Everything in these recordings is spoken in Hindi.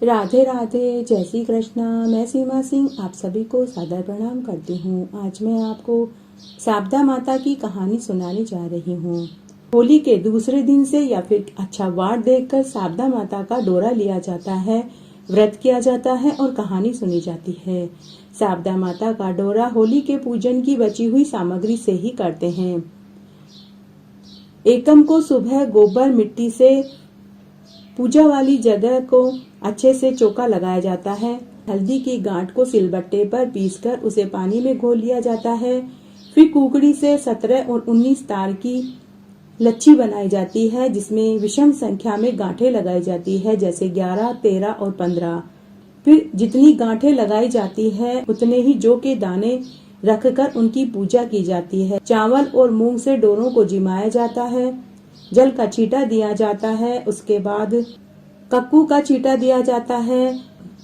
राधे राधे, जय श्री कृष्णा। मैं सीमा सिंह आप सभी को सादर प्रणाम करती हूँ। आज मैं आपको शारदा माता की कहानी सुनाने जा रही हूँ। होली के दूसरे दिन से या फिर अच्छा वार देखकर शारदा माता का डोरा लिया जाता है, व्रत किया जाता है और कहानी सुनी जाती है। शारदा माता का डोरा होली के पूजन की बची हुई सामग्री से ही करते हैं। एकम को सुबह गोबर मिट्टी से पूजा वाली जगह को अच्छे से चौका लगाया जाता है। हल्दी की गांठ को सिलबट्टे पर पीसकर उसे पानी में घोल लिया जाता है। फिर कुकड़ी से 17 और 19 तार की लच्छी बनाई जाती है, जिसमें विषम संख्या में गांठें लगाई जाती है, जैसे 11, 13 और 15। फिर जितनी गांठें लगाई जाती है उतने ही जौ के दाने रखकर उनकी पूजा की जाती है। चावल और मूंग से डोरों को जिमाया जाता है। जल का छींटा दिया जाता है। उसके बाद कक्कू का छींटा दिया जाता है।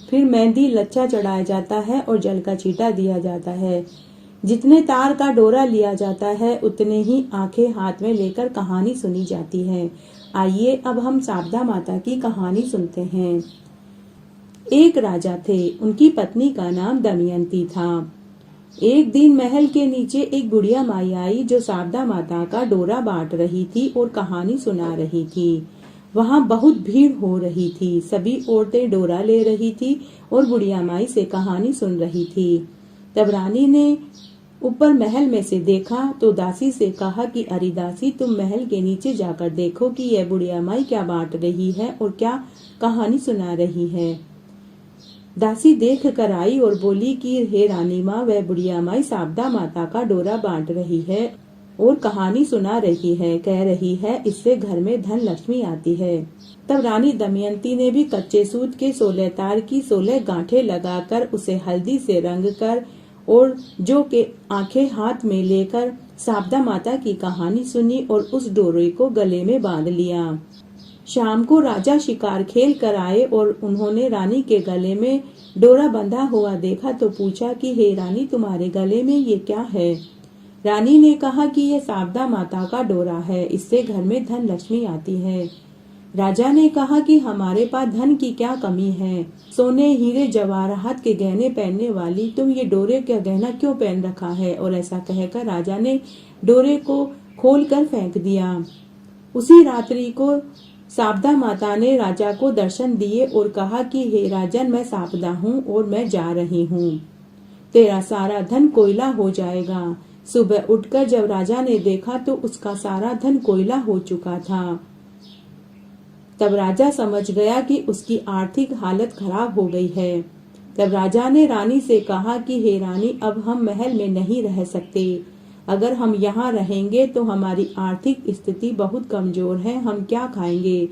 फिर मेहंदी लच्छा चढ़ाया जाता है और जल का छींटा दिया जाता है। जितने तार का डोरा लिया जाता है उतने ही आंखें हाथ में लेकर कहानी सुनी जाती है। आइए अब हम शारदा माता की कहानी सुनते हैं। एक राजा थे, उनकी पत्नी का नाम दमयंती था। एक दिन महल के नीचे एक बुढ़िया माई आई, जो शारदा माता का डोरा बांट रही थी और कहानी सुना रही थी। वहाँ बहुत भीड़ हो रही थी। सभी औरतें डोरा ले रही थी और बुढ़िया माई से कहानी सुन रही थी। तब रानी ने ऊपर महल में से देखा तो दासी से कहा कि अरे दासी, तुम महल के नीचे जाकर देखो कि यह बुढ़िया माई क्या बांट रही है और क्या कहानी सुना रही है। दासी देख कर आई और बोली कि हे रानी माँ, वह बुढ़िया माई शारदा माता का डोरा बांट रही है और कहानी सुना रही है। कह रही है इससे घर में धन लक्ष्मी आती है। तब रानी दमयंती ने भी कच्चे सूत के 16 तार की 16 गांठें लगाकर उसे हल्दी से रंग कर और जौ के आंखें हाथ में लेकर शारदा माता की कहानी सुनी और उस डोरे को गले में बांध लिया। शाम को राजा शिकार खेल कर आए और उन्होंने रानी के गले में डोरा बंधा हुआ देखा तो पूछा कि हे रानी, तुम्हारे गले में ये क्या है। रानी ने कहा कि ये शारदा माता का डोरा है, इससे घर में धन लक्ष्मी आती है। राजा ने कहा कि हमारे पास धन की क्या कमी है, सोने हीरे जवाहरात के गहने पहनने वाली तुम ये डोरे का गहना क्यों पहन रखा है। और ऐसा कहकर राजा ने डोरे को खोल कर फेंक दिया। उसी रात्रि को शारदा माता ने राजा को दर्शन दिए और कहा कि हे राजन, मैं शारदा हूँ और मैं जा रही हूँ। तेरा सारा धन कोयला हो जाएगा। सुबह उठकर जब राजा ने देखा तो उसका सारा धन कोयला हो चुका था। तब राजा समझ गया कि उसकी आर्थिक हालत खराब हो गई है। तब राजा ने रानी से कहा कि हे रानी, अब हम महल में नहीं रह सकते। अगर हम यहाँ रहेंगे तो हमारी आर्थिक स्थिति बहुत कमजोर है। हम क्या खाएंगे,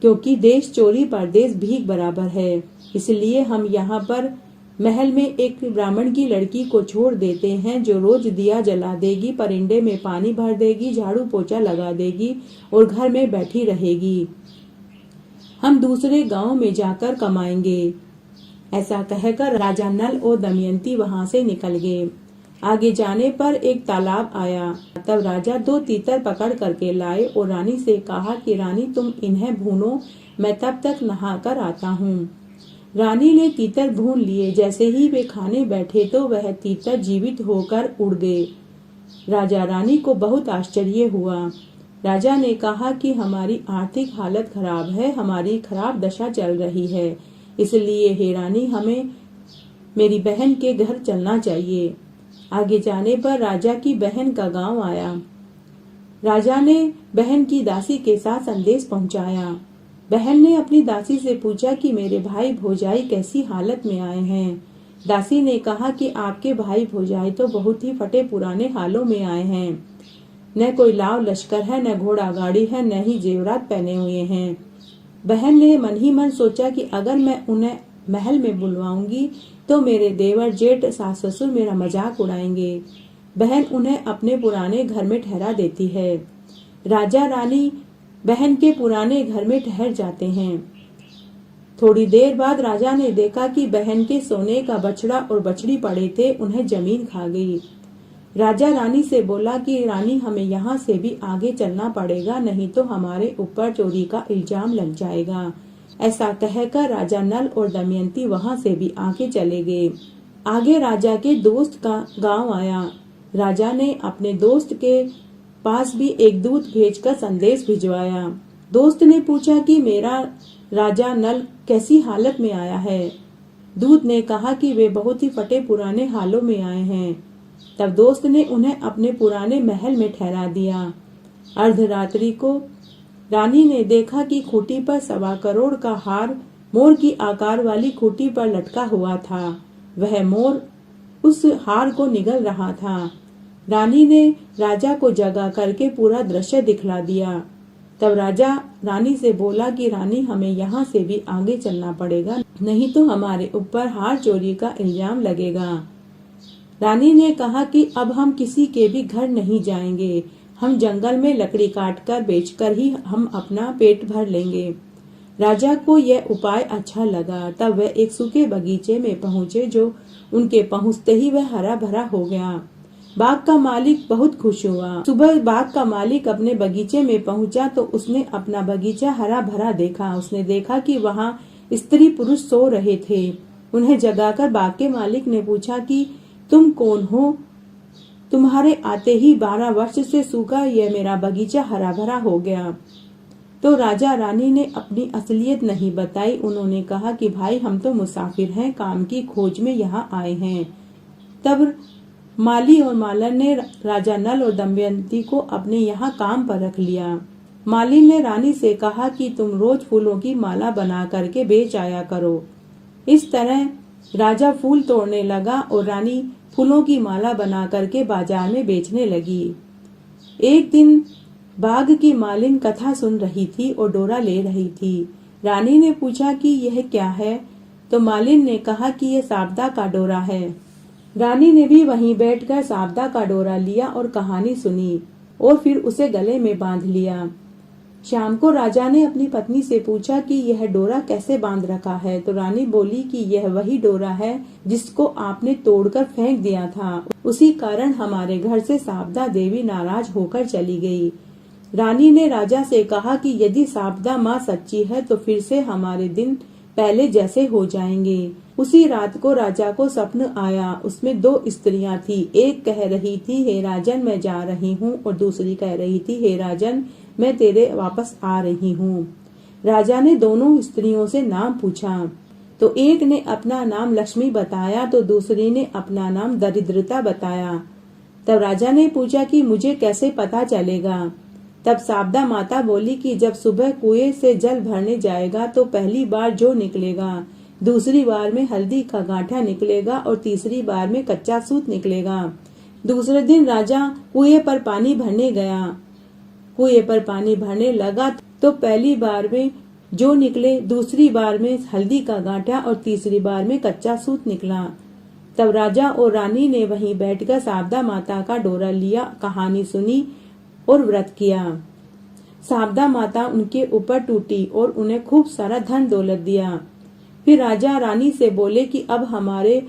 क्योंकि देश चोरी परदेश भीख बराबर है। इसलिए हम यहाँ पर महल में एक ब्राह्मण की लड़की को छोड़ देते हैं, जो रोज दिया जला देगी, परिंदे में पानी भर देगी, झाड़ू पोछा लगा देगी और घर में बैठी रहेगी। हम दूसरे गांव में जाकर कमाएंगे। ऐसा कहकर राजा नल और दमयंती वहां से निकल गए। आगे जाने पर एक तालाब आया। तब राजा 2 तीतर पकड़ करके लाए और रानी से कहा कि रानी, तुम इन्हें भूनो, मैं तब तक नहा कर आता हूँ। रानी ने तीतर भून लिए। जैसे ही वे खाने बैठे तो वह तीतर जीवित होकर उड़ गए। राजा रानी को बहुत आश्चर्य हुआ। राजा ने कहा कि हमारी आर्थिक हालत खराब है, हमारी खराब दशा चल रही है, इसलिए हे रानी, हमें मेरी बहन के घर चलना चाहिए। आगे जाने पर राजा की बहन का गांव आया। राजा ने बहन की दासी के साथ संदेश पहुंचाया। बहन ने अपनी दासी से पूछा कि मेरे भाई भौजाई कैसी हालत में आए हैं। दासी ने कहा कि आपके भाई भौजाई तो बहुत ही फटे पुराने हालों में आए हैं। न कोई लाव लश्कर है, न घोड़ा गाड़ी है, न ही जेवरात पहने हुए हैं। बहन ने मन ही मन सोचा कि अगर मैं उन्हें महल में बुलवाऊंगी तो मेरे देवर जेठ सास ससुर मेरा मजाक उड़ाएंगे। बहन उन्हें अपने पुराने घर में ठहरा देती है। राजा रानी बहन के पुराने घर में ठहर जाते हैं। थोड़ी देर बाद राजा ने देखा कि बहन के सोने का बछड़ा और बछड़ी पड़े थे, उन्हें जमीन खा गई। राजा रानी से बोला कि रानी, हमें यहाँ से भी आगे चलना पड़ेगा, नहीं तो हमारे ऊपर चोरी का इल्जाम लग जाएगा। ऐसा कहकर राजा नल और दमयंती वहां से भी आगे चले गए। आगे राजा के दोस्त का गांव आया। राजा ने अपने दोस्त के पास भी एक दूत भेजकर संदेश भिजवाया। दोस्त ने पूछा कि मेरा राजा नल कैसी हालत में आया है। दूत ने कहा कि वे बहुत ही फटे पुराने हालों में आए हैं। तब दोस्त ने उन्हें अपने पुराने महल में ठहरा दिया। अर्धरात्रि को रानी ने देखा कि खूंटी पर 1.25 करोड़ का हार मोर की आकार वाली खूंटी पर लटका हुआ था। वह मोर उस हार को निगल रहा था। रानी ने राजा को जगा करके पूरा दृश्य दिखला दिया। तब राजा रानी से बोला कि रानी, हमें यहाँ से भी आगे चलना पड़ेगा, नहीं तो हमारे ऊपर हार चोरी का इल्जाम लगेगा। रानी ने कहा कि अब हम किसी के भी घर नहीं जाएंगे, हम जंगल में लकड़ी काटकर बेचकर ही हम अपना पेट भर लेंगे। राजा को यह उपाय अच्छा लगा। तब वह एक सूखे बगीचे में पहुंचे, जो उनके पहुंचते ही वह हरा भरा हो गया। बाग का मालिक बहुत खुश हुआ। सुबह बाग का मालिक अपने बगीचे में पहुंचा तो उसने अपना बगीचा हरा भरा देखा। उसने देखा कि वहां स्त्री पुरुष सो रहे थे। उन्हें जगाकर बाग के मालिक ने पूछा कि तुम कौन हो? तुम्हारे आते ही 12 वर्ष से सूखा यह मेरा बगीचा हरा भरा हो गया। तो राजा रानी ने अपनी असलियत नहीं बताई। उन्होंने कहा कि भाई, हम तो मुसाफिर हैं, काम की खोज में यहाँ आए हैं। तब माली और मालन ने राजा नल और दमयंती को अपने यहाँ काम पर रख लिया। माली ने रानी से कहा कि तुम रोज फूलों की माला बना करके बेच आया करो। इस तरह राजा फूल तोड़ने लगा और रानी फूलों की माला बना करके बाजार में बेचने लगी। एक दिन बाग की मालिन कथा सुन रही थी और डोरा ले रही थी। रानी ने पूछा कि यह क्या है? तो मालिन ने कहा कि यह साबदा का डोरा है। रानी ने भी वहीं बैठकर साबदा का डोरा लिया और कहानी सुनी और फिर उसे गले में बांध लिया। शाम को राजा ने अपनी पत्नी से पूछा कि यह डोरा कैसे बांध रखा है? तो रानी बोली कि यह वही डोरा है जिसको आपने तोड़कर फेंक दिया था। उसी कारण हमारे घर से साबदा देवी नाराज होकर चली गई। रानी ने राजा से कहा कि यदि साबदा माँ सच्ची है तो फिर से हमारे दिन पहले जैसे हो जाएंगे। उसी रात को राजा को स्वप्न आया। उसमें 2 स्त्रियां थी। एक कह रही थी, हे राजन, मैं जा रही हूँ, और दूसरी कह रही थी, हे राजन, मैं तेरे वापस आ रही हूँ। राजा ने दोनों स्त्रियों से नाम पूछा तो एक ने अपना नाम लक्ष्मी बताया तो दूसरी ने अपना नाम दरिद्रता बताया। तब राजा ने पूछा कि मुझे कैसे पता चलेगा? तब साबदा माता बोली कि जब सुबह कुएं से जल भरने जाएगा तो पहली बार जो निकलेगा, दूसरी बार में हल्दी का गांठा निकलेगा और तीसरी बार में कच्चा सूत निकलेगा। दूसरे दिन राजा कुएं पर पानी भरने गया। कुएं पर पानी भरने लगा तो पहली बार में जो निकले, दूसरी बार में हल्दी का गांठा और तीसरी बार में कच्चा सूत निकला। तब राजा और रानी ने वहीं बैठकर साबदा माता का डोरा लिया, कहानी सुनी और व्रत किया। साबदा माता उनके ऊपर टूटी और उन्हें खूब सारा धन दौलत दिया। फिर राजा रानी से बोले कि अब हमारे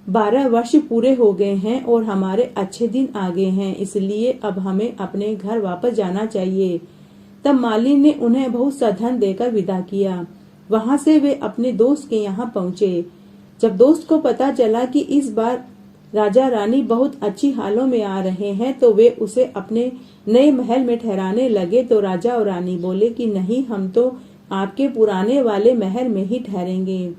12 वर्ष पूरे हो गए हैं और हमारे अच्छे दिन आ गए हैं, इसलिए अब हमें अपने घर वापस जाना चाहिए। तब मालिन ने उन्हें बहुत सा धन देकर विदा किया। वहां से वे अपने दोस्त के यहाँ पहुँचे। जब दोस्त को पता चला कि इस बार राजा रानी बहुत अच्छी हालों में आ रहे हैं तो वे उसे अपने नए महल में ठहराने लगे। तो राजा और रानी बोले कि नहीं, हम तो आपके पुराने वाले महल में ही ठहरेंगे।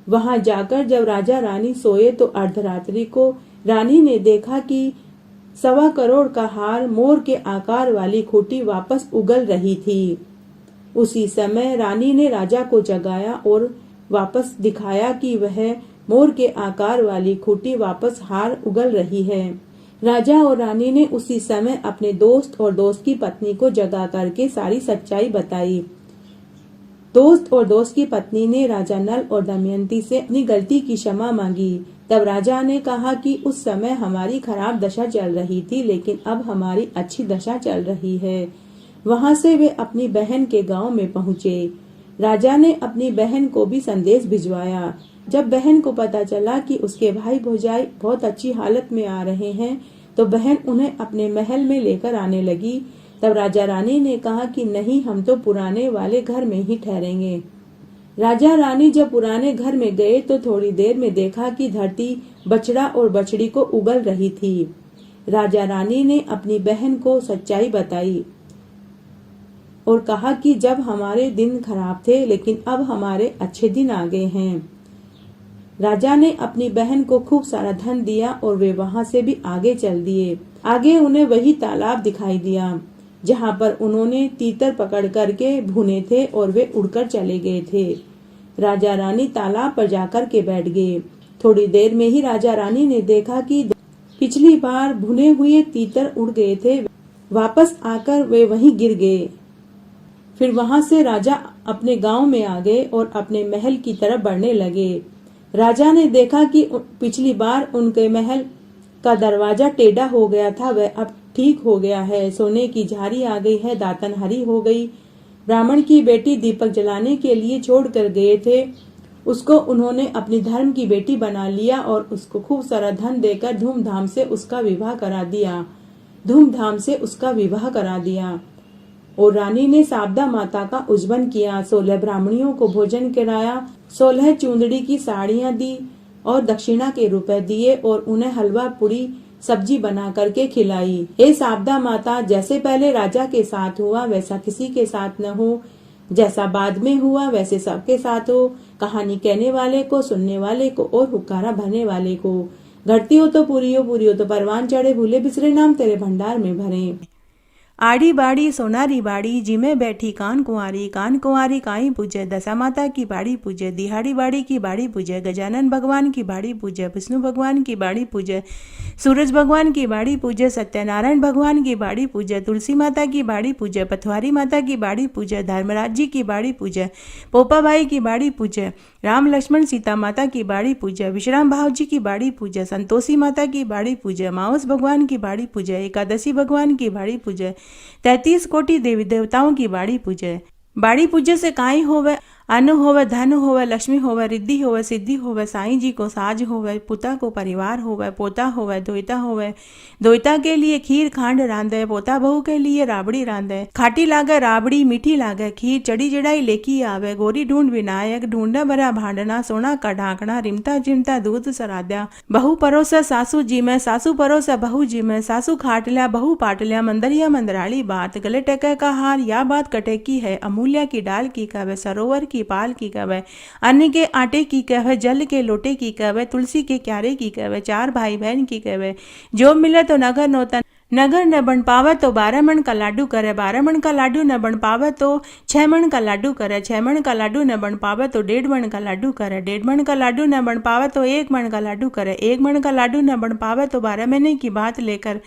वहां जाकर जब राजा रानी सोए तो अर्धरात्रि को रानी ने देखा कि 1.25 करोड़ का हार मोर के आकार वाली खूंटी वापस उगल रही थी। उसी समय रानी ने राजा को जगाया और वापस दिखाया कि वह मोर के आकार वाली खूंटी वापस हार उगल रही है। राजा और रानी ने उसी समय अपने दोस्त और दोस्त की पत्नी को जगा करके सारी सच्चाई बताई। दोस्त और दोस्त की पत्नी ने राजा नल और दमयंती से अपनी गलती की क्षमा मांगी। तब राजा ने कहा कि उस समय हमारी खराब दशा चल रही थी, लेकिन अब हमारी अच्छी दशा चल रही है। वहां से वे अपनी बहन के गांव में पहुंचे। राजा ने अपनी बहन को भी संदेश भिजवाया। जब बहन को पता चला कि उसके भाई भौजाई बहुत अच्छी हालत में आ रहे हैं तो बहन उन्हें अपने महल में लेकर आने लगी। तब राजा रानी ने कहा कि नहीं, हम तो पुराने वाले घर में ही ठहरेंगे। राजा रानी जब पुराने घर में गए तो थोड़ी देर में देखा कि धरती बछड़ा और बछड़ी को उगल रही थी। राजा रानी ने अपनी बहन को सच्चाई बताई और कहा कि जब हमारे दिन खराब थे लेकिन अब हमारे अच्छे दिन आ गए हैं। राजा ने अपनी बहन को खूब सारा धन दिया और वे वहां से भी आगे चल दिए। आगे उन्हें वही तालाब दिखाई दिया जहां पर उन्होंने तीतर पकड़ करके भुने थे और वे उड़कर चले गए थे। राजा रानी तालाब पर जाकर के बैठ गए। थोड़ी देर में ही राजा रानी ने देखा कि पिछली बार भुने हुए तीतर उड़ गए थे। वापस आकर वे वहीं गिर गए। फिर वहां से राजा अपने गांव में आ गए और अपने महल की तरफ बढ़ने लगे। राजा ने देखा कि पिछली बार उनके महल का दरवाजा टेढ़ा हो गया था, वह अब ठीक हो गया है। सोने की झारी आ गई है, दातन हरी हो गई। ब्राह्मण की बेटी दीपक जलाने के लिए छोड़ कर गए थे, उसको उन्होंने अपनी धर्म की बेटी बना लिया और उसको खूब सारा धन देकर धूमधाम से उसका विवाह करा दिया। और रानी ने शारदा माता का उज्जवल किया। 16 ब्राह्मणियों को भोजन कराया, 16 चूंदड़ी की साड़ियां दी और दक्षिणा के रुपए दिए और उन्हें हलवा पूरी सब्जी बना करके खिलाई। हे शारदा माता, जैसे पहले राजा के साथ हुआ वैसा किसी के साथ न हो, जैसा बाद में हुआ वैसे सबके साथ हो। कहानी कहने वाले को, सुनने वाले को और हुक्कारा भरने वाले को। घटती हो तो पूरी हो तो परवान चढ़े, भूले बिसरे नाम तेरे भंडार में भरे। आड़ी बाड़ी सोनारी बाड़ी जिमे बैठी कान कुंवारी काई पूजे। दशा माता की बाड़ी पूजे, दिहाड़ी बाड़ी की बाड़ी पूजे, गजानन भगवान की बाड़ी पूजे, विष्णु भगवान की बाड़ी पूजे, सूरज भगवान की बाड़ी पूजे, सत्यनारायण भगवान की बाड़ी पूजे, तुलसी माता की बाड़ी पूजे, पथवारी माता की बाड़ी पूजे, धर्मराज जी की बाड़ी पूजे, पोपा भाई की बाड़ी पूजे, राम लक्ष्मण सीता माता की बाड़ी पूजे, विश्राम भाव जी की बाड़ी पूजे, संतोषी माता की बाड़ी पूजे, माउस भगवान की बाड़ी पूजे, एकादशी भगवान की बाड़ी पूजे, 33 कोटि देवी देवताओं की बाड़ी पूजे। बाड़ी पूजे से काई होवे, अन्न होवे, धन होवे, लक्ष्मी होवे, रिद्धि होवे, सिद्धि होवे, साईं जी को साज होवे, पुता को परिवार होवे, पोता होवे, दोयता होवे, दोयता के लिए खीर खांड रांधे, पोता बहू के लिए राबड़ी रांधे, खाटी लागे राबड़ी, मीठी लागे खीर, चढ़ी जड़ाई लेकी आवे, गोरी ढूंढ विनायक, ढूंढा भरा भांडना, सोना का ढाकना, रिमता चिमटा दूध सराद्या, बहू परोसा सासू जी में, सासू परोसा बहू जी में, सासू खाट लिया बहू पाट लिया, मंदरिया मंदराली बात, गले टके का हार, या बात कटे की है, अमूल्या की डाल की कहवे, सरोवर की पाल की कहवे, अन्न के आटे की कहवे, जल के लोटे की कहवे, तुलसी के क्यारे की कहवे, 4 भाई बहन की कहवे, जो मिले तो नगर नोता, नगर न बन पावे तो 12 मन का लाडू करे, 12 मन का लाडू न बन पावे तो 6 मन का लाडू करे, 6 मन का लाडू न बन पावे तो 1.5 मन का लाडू करे, 1.5 मन का लाडू न बन पावे तो 1 मन का लाडू करे, 1 मन का लाडू न बन पावे तो 12 महीने की बात लेकर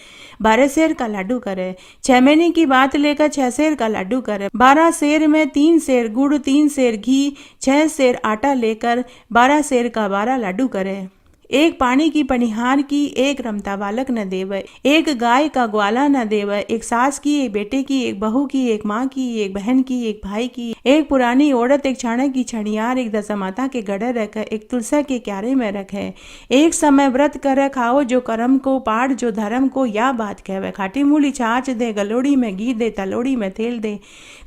12 सेर का लाडू करे, 6 महीने की बात लेकर 6 सेर का लाडू करे, 12 सेर में 3 सेर गुड़, 3 सेर घी, 6 सेर आटा लेकर 12 सेर का 12 लाडू करे। एक पानी की पनिहार की, एक रमता बालक न देवे, एक गाय का ग्वाला न देवे, एक सास की, एक बेटे की, एक बहू की, एक माँ की, एक बहन की, एक भाई की, एक पुरानी औरत, एक छाने की छड़ियार, एक दशा माता के गढ़े रखे, एक तुलसा के क्यारे में रखे, एक समय व्रत करे, खाओ जो कर्म को, पाठ जो धर्म को, या बात कहवे, खाटी मूली छाछ दे, गलोड़ी में घी दे, तलोड़ी में तेल दे,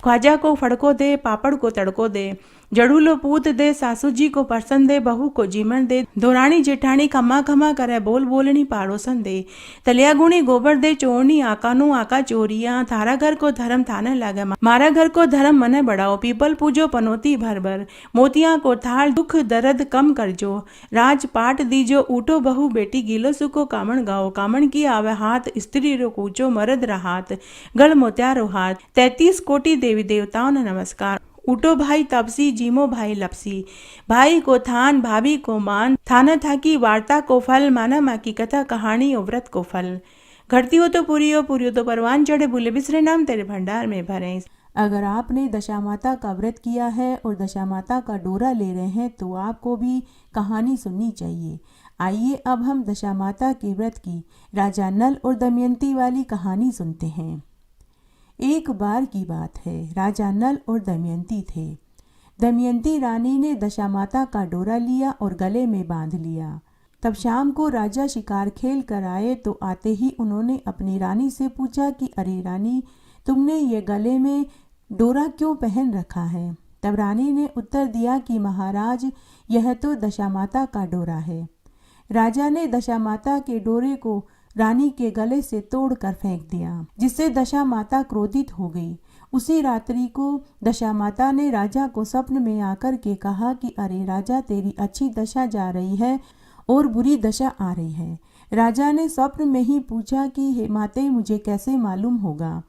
ख्वाजा को फड़को दे, पापड़ को तड़को दे, जड़ूलो पूत दे, सासू जी को परसन दे, बहू को जीमन दे, दोरानी जेठानी खमा खमा करे, बोल बोलनी पाड़ोसन दे, तलिया गुणी गोबर दे, चोरनी आकानो आका चोरिया, थारा घर को धर्म थाने लागे, मारा घर को धर्म मने बढ़ाओ, पीपल पूजो पनोती भर भर, मोतिया को थाल दुख दर्द कम करजो, राज पाट दीजो, उठो बहू बेटी गीलो सुको कामण गाओ, कामण की आवे हाथ, स्त्री रो कूचो मर्द रहात, गल मोत्यारो हाथ, 33 कोटि देवी देवताओं ने नमस्कार, उठो भाई तपसी, जीमो भाई लपसी, भाई को थान, भाभी को मान, थाना था की वार्ता को फल, माना माँ की कथा कहानी और व्रत को फल, घटती हो तो पूरी हो तो परवान चढ़े, भूले बिसरे नाम तेरे भंडार में भरे। अगर आपने दशा माता का व्रत किया है और दशा माता का डोरा ले रहे हैं तो आपको भी कहानी सुननी चाहिए। आइए अब हम दशा माता के व्रत की राजा नल और दमयंती वाली कहानी सुनते हैं। एक बार की बात है, राजा नल और दमयंती थे। दमयंती रानी ने दशा माता का डोरा लिया और गले में बांध लिया। तब शाम को राजा शिकार खेल कर आए तो आते ही उन्होंने अपनी रानी से पूछा कि अरे रानी, तुमने ये गले में डोरा क्यों पहन रखा है? तब रानी ने उत्तर दिया कि महाराज, यह तो दशामाता का डोरा है। राजा ने दशामाता के डोरे को रानी के गले से तोड़कर फेंक दिया, जिससे दशामाता क्रोधित हो गई। उसी रात्रि को दशामाता ने राजा को स्वप्न में आकर के कहा कि अरे राजा, तेरी अच्छी दशा जा रही है और बुरी दशा आ रही है। राजा ने स्वप्न में ही पूछा कि हे माते, मुझे कैसे मालूम होगा?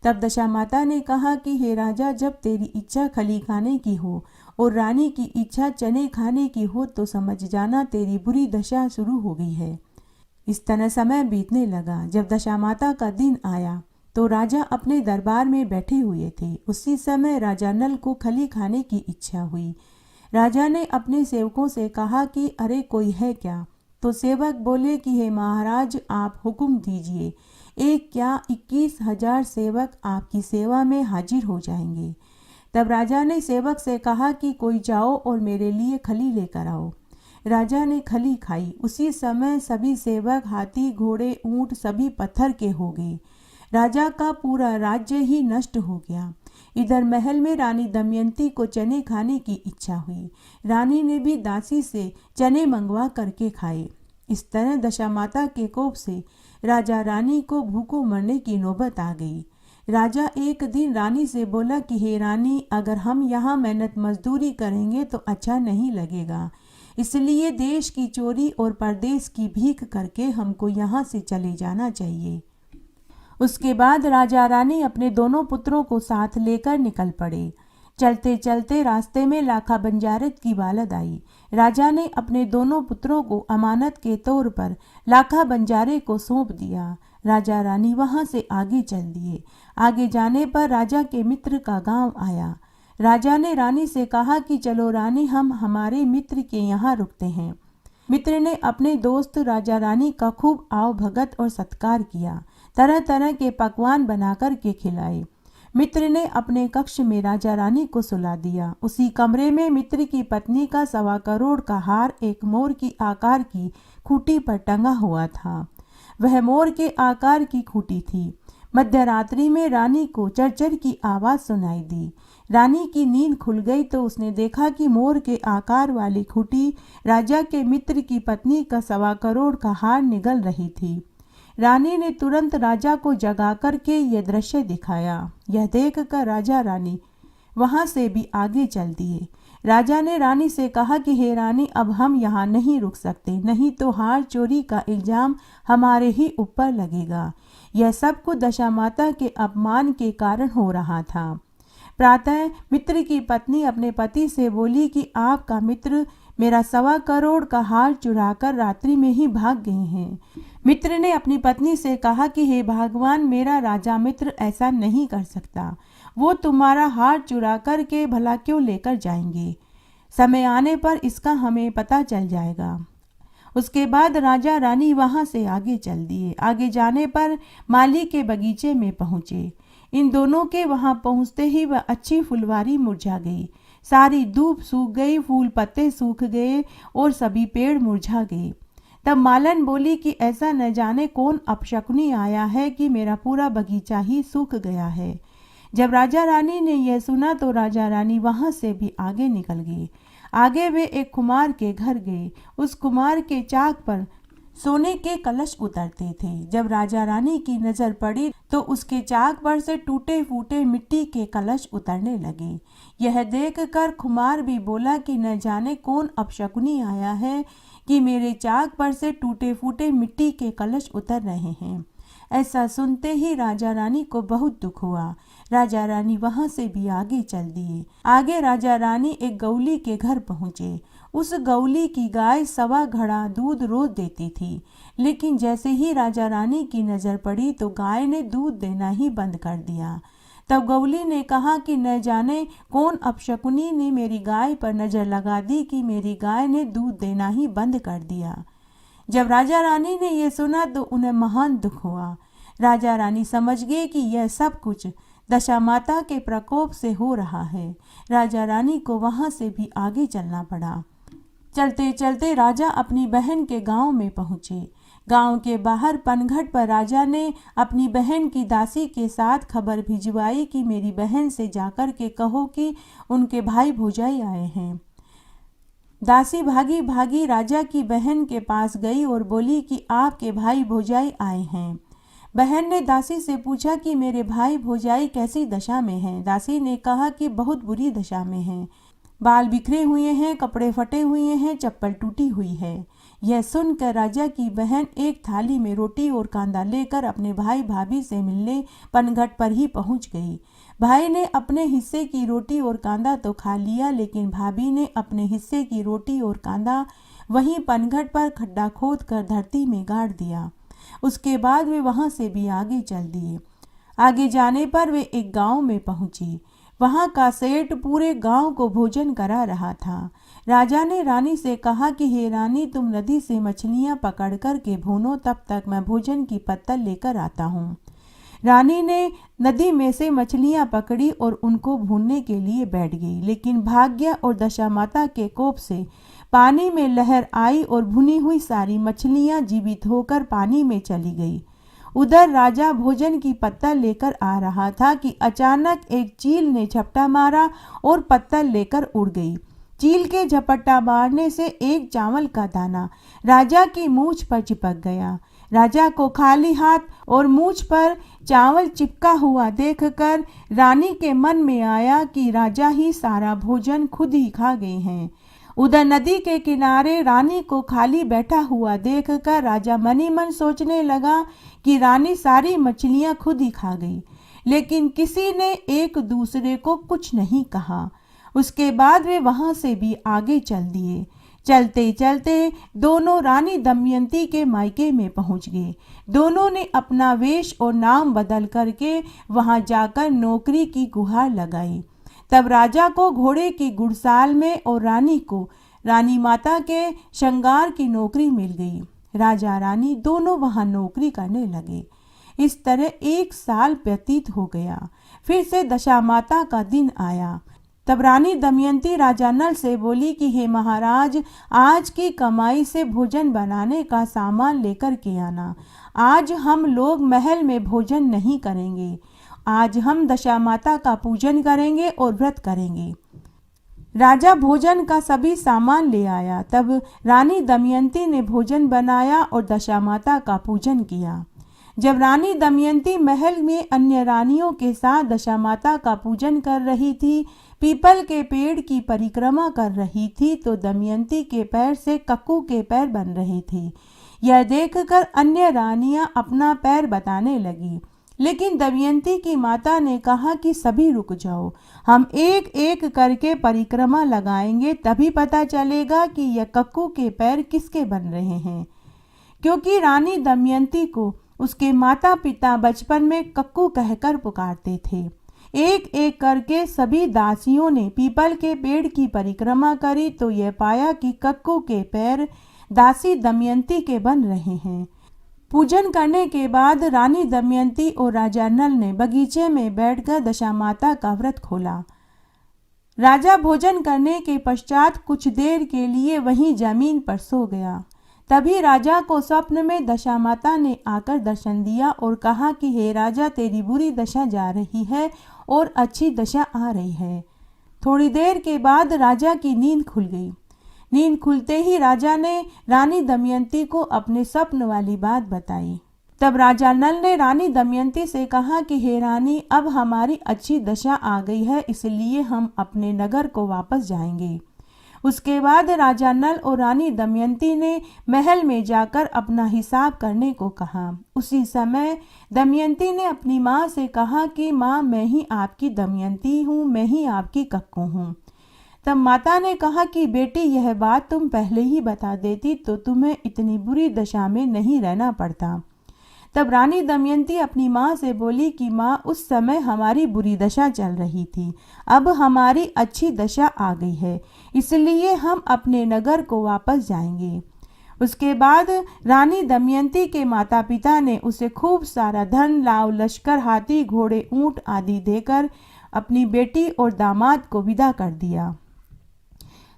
तब दशामाता ने कहा कि हे राजा, जब तेरी इच्छा खली खाने की हो और रानी की इच्छा चने खाने की हो तो समझ जाना तेरी बुरी दशा शुरू हो गई है। इस तरह समय बीतने लगा। जब दशामाता का दिन आया तो राजा अपने दरबार में बैठे हुए थे। उसी समय राजा नल को खली खाने की इच्छा हुई। राजा ने अपने सेवकों से कहा कि अरे कोई है क्या? तो सेवक बोले कि हे महाराज, आप हुक्म दीजिए, एक क्या 21,000 सेवक आपकी सेवा में हाजिर हो जाएंगे। तब राजा ने सेवक से कहा कि कोई जाओ और मेरे लिए खली लेकर आओ। राजा ने खली खाई। उसी समय सभी सेवक हाथी, घोड़े, ऊंट सभी पत्थर के हो गए। राजा का पूरा राज्य ही नष्ट हो गया। इधर महल में रानी दमयंती को चने खाने की इच्छा हुई। रानी ने भी दासी से चने मंगवा करके खाए। इस तरह दशामाता के कोप से राजा रानी को भूखों मरने की नौबत आ गई। राजा एक दिन रानी से बोला कि हे रानी, अगर हम यहाँ मेहनत मजदूरी करेंगे तो अच्छा नहीं लगेगा, इसलिए देश की चोरी और परदेश की भीख करके हमको यहाँ से चले जाना चाहिए। उसके बाद राजा रानी अपने दोनों पुत्रों को साथ लेकर निकल पड़े। चलते चलते रास्ते में लाखा बंजारत की बालद आई। राजा ने अपने दोनों पुत्रों को अमानत के तौर पर लाखा बंजारे को सौंप दिया। राजा रानी वहां से आगे चल दिए। आगे जाने पर राजा के मित्र का गांव आया। राजा ने रानी से कहा कि चलो रानी, हम हमारे मित्र के यहाँ रुकते हैं। मित्र ने अपने दोस्त राजा रानी का खूब आव भगत और सत्कार किया। तरह तरह के पकवान बनाकर के खिलाए। मित्र ने अपने कक्ष में राजा रानी को सुला दिया। उसी कमरे में मित्र की पत्नी का 1.25 करोड़ का हार एक मोर की आकार की खूंटी पर टंगा हुआ था। वह मोर के आकार की खूंटी थी। मध्यरात्रि में रानी को चरचर की आवाज सुनाई दी। रानी की नींद खुल गई तो उसने देखा कि मोर के आकार वाली खूंटी राजा के मित्र की पत्नी का 1.25 करोड़ का हार निगल रही थी। रानी ने तुरंत राजा को जगा करके यह दृश्य दिखाया। यह देखकर राजा रानी वहां से भी आगे चल दिए। राजा ने रानी से कहा कि हे रानी, अब हम यहाँ नहीं रुक सकते, नहीं तो हार चोरी का इल्जाम हमारे ही ऊपर लगेगा। यह सब कुछ दशामाता के अपमान के कारण हो रहा था। प्रातः मित्र की पत्नी अपने पति से बोली कि आपका मित्र मेरा 1.25 करोड़ का हार चुराकर रात्रि में ही भाग गए हैं। मित्र ने अपनी पत्नी से कहा कि हे भगवान, मेरा राजा मित्र ऐसा नहीं कर सकता। वो तुम्हारा हार चुरा कर के भला क्यों लेकर जाएंगे? समय आने पर इसका हमें पता चल जाएगा। उसके बाद राजा रानी वहां से आगे चल दिए। आगे जाने पर माली के बगीचे में पहुंचे। इन दोनों के वहां पहुंचते ही वह अच्छी फुलवारी मुरझा गई। सारी धूप सूख गई, फूल पत्ते सूख गए और सभी पेड़ मुरझा गए। तब मालन बोली कि ऐसा न जाने कौन अपशकुनी आया है कि मेरा पूरा बगीचा ही सूख गया है। जब राजा रानी ने यह सुना तो राजा रानी वहां से भी आगे निकल गए। आगे वे एक कुम्हार के घर गए। उस कुम्हार के चाक पर सोने के कलश उतरते थे। जब राजा रानी की नजर पड़ी तो उसके चाक पर से टूटे फूटे मिट्टी के कलश उतरने लगे। यह देखकर कुम्हार भी बोला कि न जाने कौन अपशकुनी आया है कि मेरे चाक पर से टूटे फूटे मिट्टी के कलश उतर रहे हैं। ऐसा सुनते ही राजा रानी को बहुत दुख हुआ। राजा रानी वहां से भी आगे चल दिए। आगे राजा रानी एक गौली के घर पहुंचे। उस गौली की गाय 1.25 घड़ा दूध रोज देती थी, लेकिन जैसे ही राजा रानी की नजर पड़ी तो गाय ने दूध देना ही बंद कर दिया। तब गौली ने कहा कि न जाने कौन अपशकुनी ने मेरी गाय पर नजर लगा दी कि मेरी गाय ने दूध देना ही बंद कर दिया। जब राजा रानी ने यह सुना तो उन्हें महान दुख हुआ। राजा रानी समझ गए कि यह सब कुछ दशामाता के प्रकोप से हो रहा है। राजा रानी को वहां से भी आगे चलना पड़ा। चलते चलते राजा अपनी बहन के गांव में पहुंचे। गांव के बाहर पनघट पर राजा ने अपनी बहन की दासी के साथ खबर भिजवाई कि मेरी बहन से जाकर के कहो कि उनके भाई भौजाई आए हैं। दासी भागी भागी राजा की बहन के पास गई और बोली कि आपके भाई भौजाई आए हैं। बहन ने दासी से पूछा कि मेरे भाई भौजाई कैसी दशा में हैं। दासी ने कहा कि बहुत बुरी दशा में हैं, बाल बिखरे हुए हैं, कपड़े फटे हुए हैं, चप्पल टूटी हुई है। यह सुनकर राजा की बहन एक थाली में रोटी और कांदा लेकर अपने भाई भाभी से मिलने पनघट पर ही पहुंच गई। भाई ने अपने हिस्से की रोटी और कांदा तो खा लिया, लेकिन भाभी ने अपने हिस्से की रोटी और कांदा वहीं पनघट पर खड्डा खोद कर धरती में गाड़ दिया। उसके बाद वे वहां से भी आगे चल दिए। आगे जाने पर वे एक गांव में पहुंची। वहां का सेठ पूरे गांव को भोजन करा रहा था। राजा ने रानी से कहा कि हे रानी, तुम नदी से मछलियां पकड़ कर के भूनो, तब तक मैं भोजन की पत्तल लेकर आता हूँ। रानी ने नदी में से मछलियां पकड़ी और उनको भूनने के लिए बैठ गई, लेकिन भाग्य और दशा माता के कोप से पानी में लहर आई और भुनी हुई सारी मछलियां जीवित होकर पानी में चली गई। उधर राजा भोजन की पत्तल लेकर आ रहा था कि अचानक एक चील ने झपटा मारा और पत्तल लेकर उड़ गई। चील के झपट्टा मारने से एक चावल का दाना राजा की मूंछ पर चिपक गया। राजा को खाली हाथ और मूंछ पर चावल चिपका हुआ देखकर रानी के मन में आया कि राजा ही सारा भोजन खुद ही खा गए हैं। उधर नदी के किनारे रानी को खाली बैठा हुआ देखकर राजा मनी मन सोचने लगा कि रानी सारी मछलियां खुद ही खा गई, लेकिन किसी ने एक दूसरे को कुछ नहीं कहा। उसके बाद वे वहां से भी आगे चल दिए। चलते चलते दोनों रानी दमयंती के मायके में पहुंच गए। दोनों ने अपना वेश और नाम बदल करके वहां जाकर नौकरी की गुहार लगाई। तब राजा को घोड़े की गुड़साल में और रानी को रानी माता के श्रृंगार की नौकरी मिल गई। राजा रानी दोनों वहां नौकरी करने लगे। इस तरह 1 साल व्यतीत हो गया। फिर से दशा माता का दिन आया। तब रानी दमयंती राजा नल से बोली कि हे महाराज, आज की कमाई से भोजन बनाने का सामान लेकर के आना। आज हम लोग महल में भोजन नहीं करेंगे। आज हम दशा माता का पूजन करेंगे और व्रत करेंगे। राजा भोजन का सभी सामान ले आया। तब रानी दमयंती ने भोजन बनाया और दशा माता का पूजन किया। जब रानी दमयंती महल में अन्य रानियों के साथ दशा माता का पूजन कर रही थी, पीपल के पेड़ की परिक्रमा कर रही थी, तो दमयंती के पैर से कक्कू के पैर बन रहे थे। यह देखकर अन्य रानियां अपना पैर बताने लगी, लेकिन दमयंती की माता ने कहा कि सभी रुक जाओ, हम एक एक करके परिक्रमा लगाएंगे, तभी पता चलेगा कि यह कक्कू के पैर किसके बन रहे हैं। क्योंकि रानी दमयंती को उसके माता पिता बचपन में कक्कू कहकर पुकारते थे। एक एक करके सभी दासियों ने पीपल के पेड़ की परिक्रमा करी तो यह पाया कि कक्कू के पैर दासी दमयंती के बन रहे हैं। पूजन करने के बाद रानी दमयंती और राजा नल ने बगीचे में बैठकर दशा माता का व्रत खोला। राजा भोजन करने के पश्चात कुछ देर के लिए वहीं जमीन पर सो गया। तभी राजा को स्वप्न में दशा माता ने आकर दर्शन दिया और कहा कि हे राजा, तेरी बुरी दशा जा रही है और अच्छी दशा आ रही है। थोड़ी देर के बाद राजा की नींद खुल गई। नींद खुलते ही राजा ने रानी दमयंती को अपने स्वप्न वाली बात बताई। तब राजा नल ने रानी दमयंती से कहा कि हे रानी, अब हमारी अच्छी दशा आ गई है, इसलिए हम अपने नगर को वापस जाएंगे। उसके बाद राजा नल और रानी दमयंती ने महल में जाकर अपना हिसाब करने को कहा। उसी समय दमयंती ने अपनी माँ से कहा कि माँ, मैं ही आपकी दमयंती हूँ, मैं ही आपकी कक्कू हूँ। तब माता ने कहा कि बेटी, यह बात तुम पहले ही बता देती तो तुम्हें इतनी बुरी दशा में नहीं रहना पड़ता। तब रानी दमयंती अपनी माँ से बोली कि माँ, उस समय हमारी बुरी दशा चल रही थी, अब हमारी अच्छी दशा आ गई है, इसलिए हम अपने नगर को वापस जाएंगे। उसके बाद रानी दमयंती के माता पिता ने उसे खूब सारा धन, लाव लश्कर, हाथी, घोड़े, ऊंट आदि देकर अपनी बेटी और दामाद को विदा कर दिया।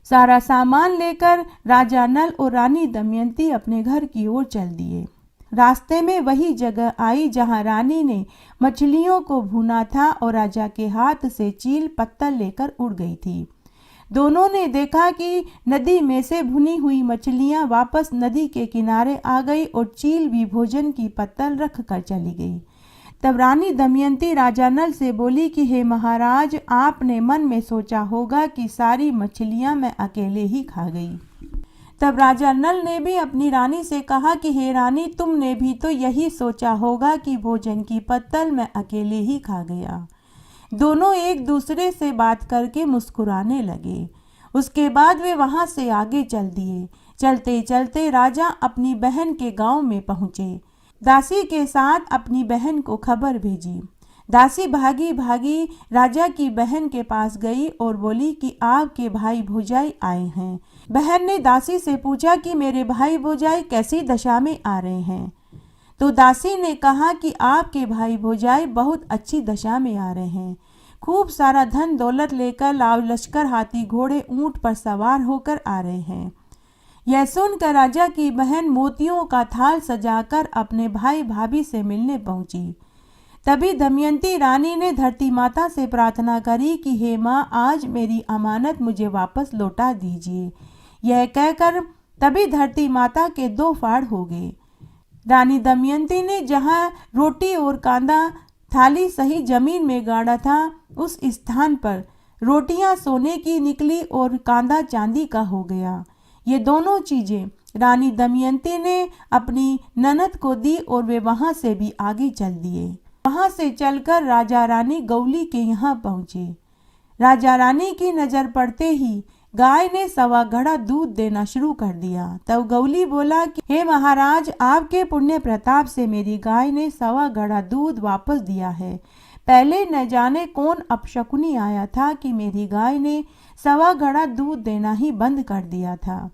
सारा सामान लेकर राजा नल और रानी दमयंती अपने घर की ओर चल दिए। रास्ते में वही जगह आई जहां रानी ने मछलियों को भूना था और राजा के हाथ से चील पत्तल लेकर उड़ गई थी। दोनों ने देखा कि नदी में से भुनी हुई मछलियां वापस नदी के किनारे आ गई और चील भी भोजन की पत्तल रख कर चली गई। तब रानी दमयंती राजा नल से बोली कि हे महाराज, आपने मन में सोचा होगा कि सारी मछलियां मैं अकेले ही खा गई। तब राजा नल ने भी अपनी रानी से कहा कि हे रानी, तुमने भी तो यही सोचा होगा कि भोजन की पत्तल मैं अकेले ही खा गया। दोनों एक दूसरे से बात करके मुस्कुराने लगे। उसके बाद वे वहां से आगे चल दिए। चलते चलते राजा अपनी बहन के गांव में पहुंचे। दासी के साथ अपनी बहन को खबर भेजी। दासी भागी भागी राजा की बहन के पास गई और बोली कि आपके भाई भौजाई आए हैं। बहन ने दासी से पूछा कि मेरे भाई भौजाई कैसी दशा में आ रहे हैं। तो दासी ने कहा कि आपके भाई भौजाई बहुत अच्छी दशा में आ रहे हैं। खूब सारा धन दौलत लेकर लाव लश्कर हाथी घोड़े ऊंट पर सवार होकर आ रहे हैं। यह सुनकर राजा की बहन मोतियों का थाल सजाकर अपने भाई भाभी से मिलने पहुंची। तभी दमयंती रानी ने धरती माता से प्रार्थना करी कि हे माँ, आज मेरी अमानत मुझे वापस लौटा दीजिए। यह कहकर तभी धरती माता के 2 फाड़ हो गए। रानी दमयंती ने जहाँ रोटी और कांदा थाली सही जमीन में गाड़ा था, उस स्थान पर रोटियां सोने की निकली और कांदा चांदी का हो गया। ये दोनों चीजें रानी दमयंती ने अपनी ननद को दी और वे वहां से भी आगे चल दिए। वहां से चलकर राजा रानी गौली के यहाँ पहुंचे। राजा रानी की नजर पड़ते ही गाय ने 1.25 घड़ा दूध देना शुरू कर दिया। तब गौली बोला कि हे महाराज, आपके पुण्य प्रताप से मेरी गाय ने 1.25 घड़ा दूध वापस दिया है। पहले न जाने कौन अपशकुनी आया था कि मेरी गाय ने 1.25 घड़ा दूध देना ही बंद कर दिया था।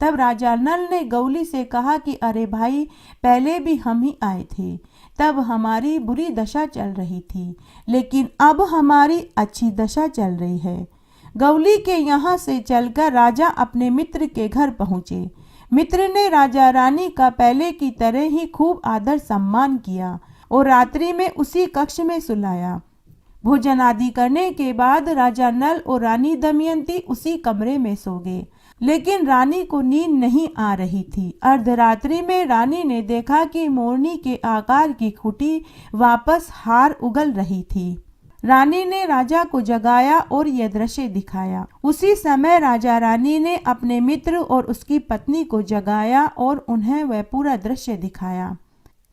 तब राजा नल ने गौली से कहा कि अरे भाई, पहले भी हम ही आए थे, तब हमारी बुरी दशा चल रही थी, लेकिन अब हमारी अच्छी दशा चल रही है। गौली के यहाँ से चलकर राजा अपने मित्र के घर पहुँचे। मित्र ने राजा रानी का पहले की तरह ही खूब आदर सम्मान किया और रात्रि में उसी कक्ष में सुलाया। भोजन आदि करने के बाद राजा नल और रानी दमयंती उसी कमरे में सो गए। लेकिन रानी को नींद नहीं आ रही थी। अर्धरात्रि में रानी ने देखा कि मोरनी के आकार की खूंटी वापस हार उगल रही थी। रानी ने राजा को जगाया और यह दृश्य दिखाया। उसी समय राजा रानी ने अपने मित्र और उसकी पत्नी को जगाया और उन्हें वह पूरा दृश्य दिखाया।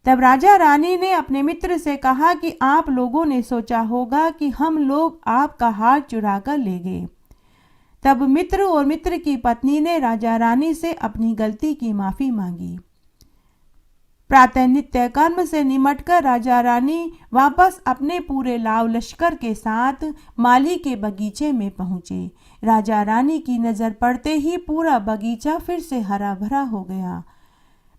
तब राजा रानी ने अपने मित्र से कहा कि आप लोगों ने सोचा होगा कि हम लोग आपका हार चुरा कर ले गए। तब मित्र और मित्र की पत्नी ने राजा रानी से अपनी गलती की माफी मांगी। प्रातः नित्य कर्म से निमटकर राजा रानी वापस अपने पूरे लाव लश्कर के साथ माली के बगीचे में पहुंचे। राजा रानी की नजर पड़ते ही पूरा बगीचा फिर से हरा भरा हो गया।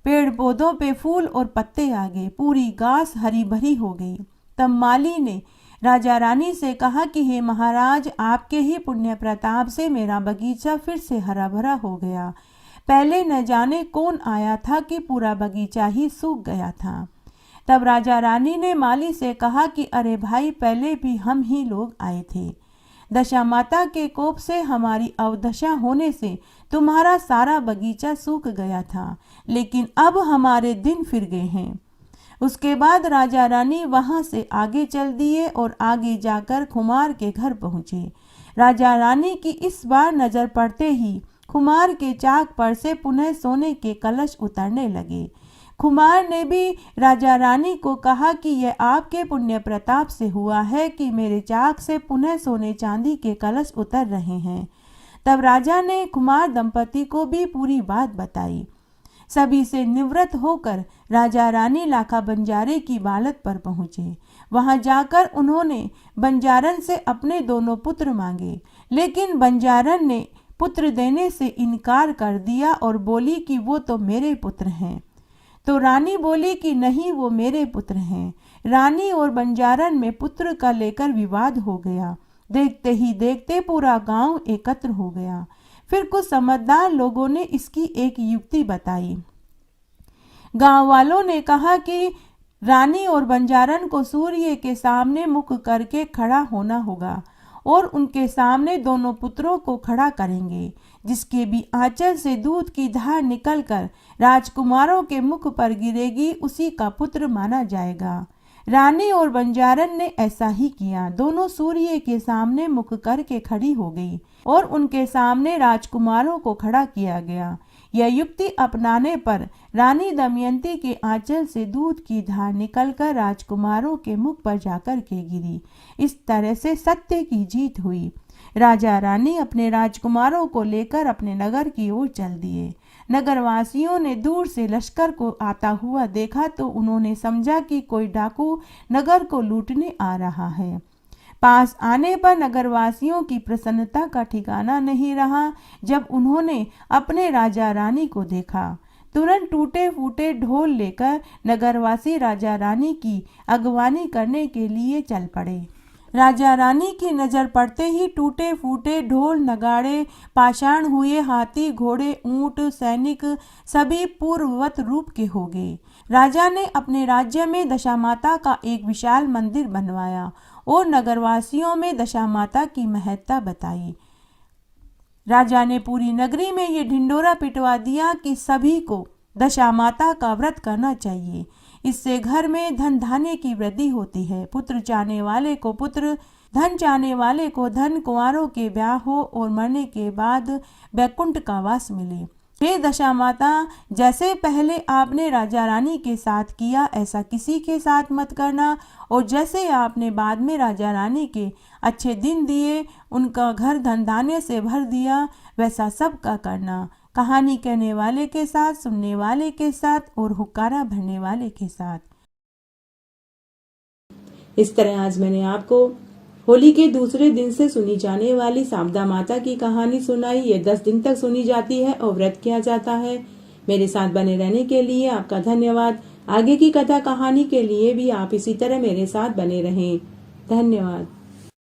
पेड़ पौधों पे फूल और पत्ते आ गए, पूरी घास हरी भरी हो गई। तब माली ने राजा रानी से कहा कि हे महाराज, आपके ही पुण्य प्रताप से मेरा बगीचा फिर से हरा भरा हो गया। पहले न जाने कौन आया था कि पूरा बगीचा ही सूख गया था। तब राजा रानी ने माली से कहा कि अरे भाई, पहले भी हम ही लोग आए थे। दशा माता के कोप से हमारी अवदशा होने से तुम्हारा सारा बगीचा सूख गया था, लेकिन अब हमारे दिन फिर गए हैं। उसके बाद राजा रानी वहां से आगे चल दिए और आगे जाकर खुमार के घर पहुंचे। राजा रानी की इस बार नजर पड़ते ही खुमार के चाक पर से पुनः सोने के कलश उतरने लगे। खुमार ने भी राजा रानी को कहा कि यह आपके पुण्य प्रताप से हुआ है कि मेरे चाक से पुनः सोने चांदी के कलश उतर रहे हैं। तब राजा ने खुमार दंपति को भी पूरी बात बताई। सभी से निवृत्त होकर राजा रानी लाखा बंजारे की बालत पर पहुंचे। वहां जाकर उन्होंने बंजारन से अपने दोनों पुत्र मांगे, लेकिन बंजारन ने पुत्र देने से इनकार कर दिया और बोली कि वो तो मेरे पुत्र हैं। तो रानी बोली कि नहीं, वो मेरे पुत्र हैं। रानी और बंजारन में पुत्र का लेकर विवाद हो गया। देखते ही देखते पूरा गांव एकत्र हो गया। फिर कुछ समझदार लोगों ने इसकी एक युक्ति बताई। गांव वालों ने कहा कि रानी और बंजारन को सूर्य के सामने मुख करके खड़ा होना होगा और उनके सामने दोनों पुत्रों को खड़ा करेंगे। जिसके भी आंचल से दूध की धार निकलकर राजकुमारों के मुख पर गिरेगी उसी का पुत्र माना जाएगा। रानी और बंजारन ने ऐसा ही किया। दोनों सूर्य के सामने मुख करके खड़ी हो गई और उनके सामने राजकुमारों को खड़ा किया गया। यह युक्ति अपनाने पर रानी दमयंती के आंचल से दूध की धार निकलकर राजकुमारों के मुख पर जाकर के गिरी। इस तरह से सत्य की जीत हुई। राजा रानी अपने राजकुमारों को लेकर अपने नगर की ओर चल दिए। नगरवासियों ने दूर से लश्कर को आता हुआ देखा तो उन्होंने समझा कि कोई डाकू नगर को लूटने आ रहा है। पास आने पर नगरवासियों की प्रसन्नता का ठिकाना नहीं रहा जब उन्होंने अपने राजा रानी को देखा। तुरंत टूटे फूटे ढोल लेकर नगरवासी राजा रानी की अगवानी करने के लिए चल पड़े। राजा रानी की नजर पड़ते ही टूटे फूटे ढोल नगाड़े, पाषाण हुए हाथी घोड़े ऊंट सैनिक सभी पूर्ववत रूप के हो गए। राजा ने अपने राज्य में दशामाता का एक विशाल मंदिर बनवाया और नगरवासियों में दशामाता की महत्ता बताई। राजा ने पूरी नगरी में ये ढिंडोरा पिटवा दिया कि सभी को दशामाता का व्रत करना चाहिए। इससे घर में धन धान्य की वृद्धि होती है। पुत्र चाहने वाले को पुत्र, धन चाहने वाले को धन, कुंवारों के ब्याह हो और मरने के बाद बैकुंठ का वास मिले। हे दशामाता, जैसे पहले आपने राजा रानी के साथ किया ऐसा किसी के साथ मत करना और जैसे आपने बाद में राजा रानी के अच्छे दिन दिए, उनका घर धन धान्य से भर दिया, वैसा सब का करना। कहानी कहने वाले के साथ, सुनने वाले के साथ और हुक्कारा भरने वाले के साथ। इस तरह आज मैंने आपको होली के दूसरे दिन से सुनी जाने वाली शारदा माता की कहानी सुनाई। ये 10 दिन तक सुनी जाती है और व्रत किया जाता है। मेरे साथ बने रहने के लिए आपका धन्यवाद। आगे की कथा कहानी के लिए भी आप इसी तरह मेरे साथ बने रहें। धन्यवाद।